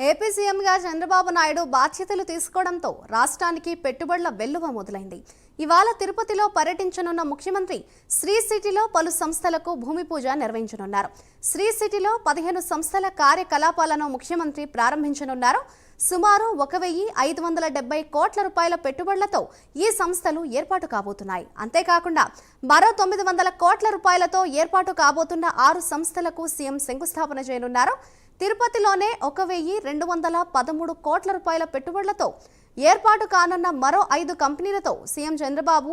AP సీఎంగా చంద్రబాబు నాయుడు బాధ్యతలు తీసుకోవడంతో రాష్ట్రానికి పెట్టుబడుల వెల్లువ మొదలైంది. ఇవాళ తిరుపతిలో పర్యటించనున్న ముఖ్యమంత్రి శ్రీ సిటీలో పలు సంస్థలకు భూమి పూజ నిర్వహించనున్నారు. శ్రీ సిటీలో 15 సంస్థల కార్యకలాపాలను ముఖ్యమంత్రి ప్రారంభించనున్నారు. సుమారు 1,570 కోట్ల రూపాయల పెట్టుబడులతో ఈ సంస్థలు ఏర్పాటు కాబోతున్నాయి. అంతేకాకుండా మరో 900 కోట్ల రూపాయలతో ఏర్పాటు కాబోతున్న 6 సంస్థలకు సీఎం శంకుస్థాపన చేయనున్నారు. తిరుపతిలోనే 1,213 కోట్ల రూపాయల పెట్టుబడులతో ఏర్పాటు కానున్న మరో 5 కంపెనీలతో సీఎం చంద్రబాబు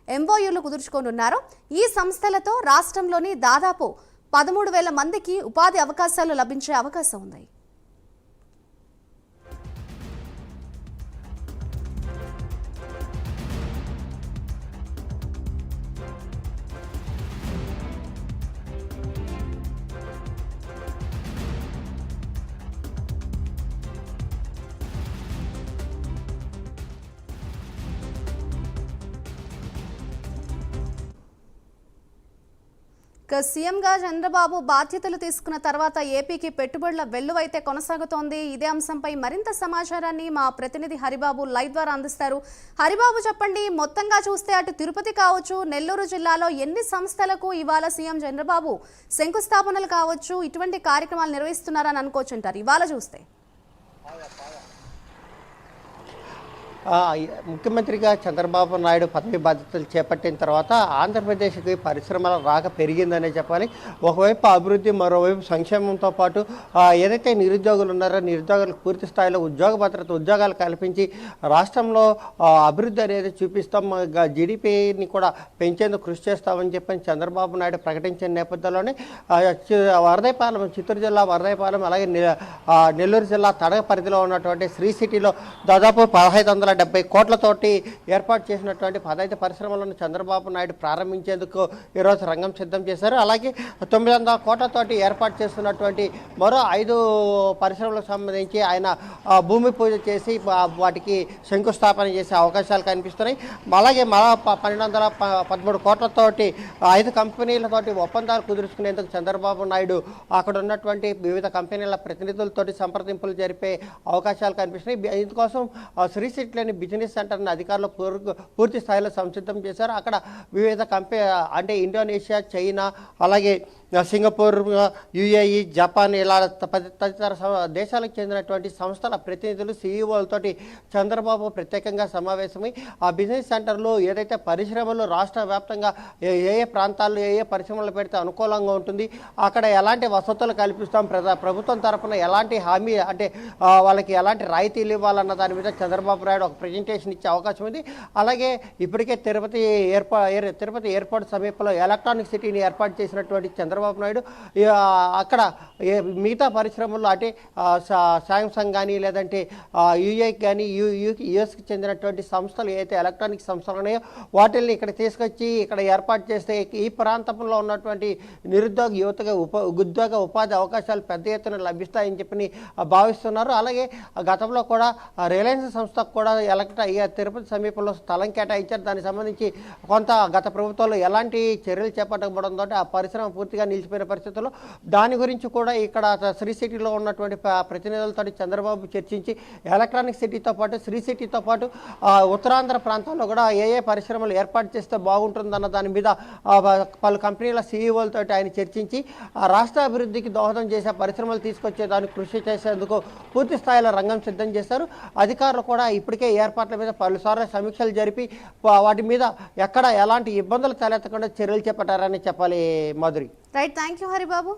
ఎంఓయూలు కుదుర్చుకోనున్నారు. ఈ సంస్థలతో రాష్ట్రంలోని దాదాపు 13,000 మందికి ఉపాధి అవకాశాలు లభించే అవకాశం ఉంది. సీఎంగా చంద్రబాబు బాధ్యతలు తీసుకున్న తర్వాత ఏపీకి పెట్టుబడుల వెల్లువైతే కొనసాగుతోంది. ఇదే అంశంపై మరింత సమాచారాన్ని మా ప్రతినిధి హరిబాబు లైవ్ ద్వారా అందిస్తారు. హరిబాబు, చెప్పండి, మొత్తంగా చూస్తే అటు తిరుపతి కావచ్చు, నెల్లూరు జిల్లాలో ఎన్ని సంస్థలకు ఇవాళ సీఎం చంద్రబాబు శంకుస్థాపనలు కావచ్చు, ఇటువంటి కార్యక్రమాలు నిర్వహిస్తున్నారని అనుకోవచ్చుంటారు ఇవాళ చూస్తే? ముఖ్యమంత్రిగా చంద్రబాబు నాయుడు పదవి బాధ్యతలు చేపట్టిన తర్వాత ఆంధ్రప్రదేశ్కి పరిశ్రమల రాక పెరిగిందనే చెప్పాలి. ఒకవైపు అభివృద్ధి, మరోవైపు సంక్షేమంతో పాటు ఏదైతే నిరుద్యోగులు ఉన్నారో నిరుద్యోగులకు పూర్తి స్థాయిలో ఉద్యోగ భద్రత, ఉద్యోగాలు కల్పించి రాష్ట్రంలో అభివృద్ధి అనేది చూపిస్తాం, జీడిపిని కూడా పెంచేందుకు కృషి చేస్తామని చెప్పని చంద్రబాబు నాయుడు ప్రకటించిన నేపథ్యంలోనే వరదైపాలెం, చిత్తూరు జిల్లా వరదైపాలెం, అలాగే నెల్లూరు జిల్లా తడగ పరిధిలో ఉన్నటువంటి శ్రీ సిటీలో దాదాపు 1,570 కోట్లతోటి ఏర్పాటు చేసినటువంటి 15 పరిశ్రమలను చంద్రబాబు నాయుడు ప్రారంభించేందుకు ఈరోజు రంగం సిద్ధం చేశారు. అలాగే 900 కోట్లతోటి ఏర్పాటు చేస్తున్నటువంటి మరో 5 పరిశ్రమలకు సంబంధించి ఆయన భూమి పూజ చేసి వాటికి శంకుస్థాపన చేసే అవకాశాలు కనిపిస్తున్నాయి. అలాగే మరో 1,213 కోట్లతోటి 5 కంపెనీలతోటి ఒప్పందాలు కుదుర్చుకునేందుకు చంద్రబాబు నాయుడు అక్కడ ఉన్నటువంటి వివిధ కంపెనీల ప్రతినిధులతోటి సంప్రదింపులు జరిపే అవకాశాలు కనిపిస్తున్నాయి. ఇందుకోసం శ్రీ సిటీలోని బిజినెస్ సెంటర్ని అధికారులు పూర్తి స్థాయిలో సంసిద్ధం చేశారు. అక్కడ వివిధ అంటే ఇండోనేషియా, చైనా, అలాగే సింగపూర్, యుఏఈ, జపాన్ ఇలా తదితర దేశాలకు చెందినటువంటి సంస్థల ప్రతినిధులు, సీఈఓలతోటి చంద్రబాబు ప్రత్యేకంగా సమావేశమై ఆ బిజినెస్ సెంటర్లో ఏదైతే పరిశ్రమలు రాష్ట్ర వ్యాప్తంగా ఏ ప్రాంతాల్లో ఏ పరిశ్రమలు పెడితే అనుకూలంగా ఉంటుంది, అక్కడ ఎలాంటి వసతులు కల్పిస్తాం, ప్రభుత్వం తరఫున ఎలాంటి హామీ అంటే వాళ్ళకి ఎలాంటి రాయితీలు ఇవ్వాలన్న దాని మీద చంద్రబాబు నాయుడు ఒక ప్రజెంటేషన్ ఇచ్చే అవకాశం ఉంది. అలాగే ఇప్పటికే తిరుపతి ఎయిర్పోర్ట్ సమీపంలో ఎలక్ట్రానిక్ సిటీని ఏర్పాటు చేసినటువంటి చంద్రబాబు నాయుడు అక్కడ మిగతా పరిశ్రమల్లో అంటే శాంసంగ్ కానీ లేదంటే యుఏకి కానీ యుఎస్కి చెందినటువంటి సంస్థలు ఏదైతే ఎలక్ట్రానిక్ సంస్థలు ఉన్నాయో వాటిల్ని ఇక్కడ తీసుకొచ్చి ఇక్కడ ఏర్పాటు చేస్తే ఈ ప్రాంతంలో ఉన్నటువంటి నిరుద్యోగ యువతగా ఉద్యోగ ఉపాధి అవకాశాలు పెద్ద ఎత్తున లభిస్తాయని చెప్పి భావిస్తున్నారు. అలాగే గతంలో కూడా రిలయన్స్ సంస్థకు కూడా తిరుపతి సమీపంలో స్థలం కేటాయించారు. దానికి సంబంధించి కొంత గత ప్రభుత్వంలో ఎలాంటి చర్యలు చేపట్టకపోవడంతో ఆ పరిశ్రమ పూర్తిగా నిలిచిపోయిన పరిస్థితుల్లో దాని గురించి కూడా ఇక్కడ శ్రీ సిటీలో ఉన్నటువంటి ప్రతినిధులతో చంద్రబాబు చర్చించి ఎలక్ట్రానిక్ సిటీతో పాటు శ్రీ సిటీతో పాటు ఉత్తరాంధ్ర ప్రాంతాల్లో కూడా ఏ పరిశ్రమలు ఏర్పాటు చేస్తే బాగుంటుందన్న దాని మీద పలు కంపెనీల సీఈఓలతో ఆయన చర్చించి రాష్ట్ర అభివృద్ధికి దోహదం చేసే పరిశ్రమలు తీసుకొచ్చేదానికి కృషి చేసేందుకు పూర్తి స్థాయిలో రంగం సిద్ధం చేశారు. అధికారులు కూడా ఇప్పటికే ఏర్పాట్ల మీద పలుసార్లు సమీక్షలు జరిపి వాటి మీద ఎక్కడ ఎలాంటి ఇబ్బందులు తలెత్తకుండా చర్యలు చేపట్టారని చెప్పాలి. Madhuri. Right, thank you Haribabu.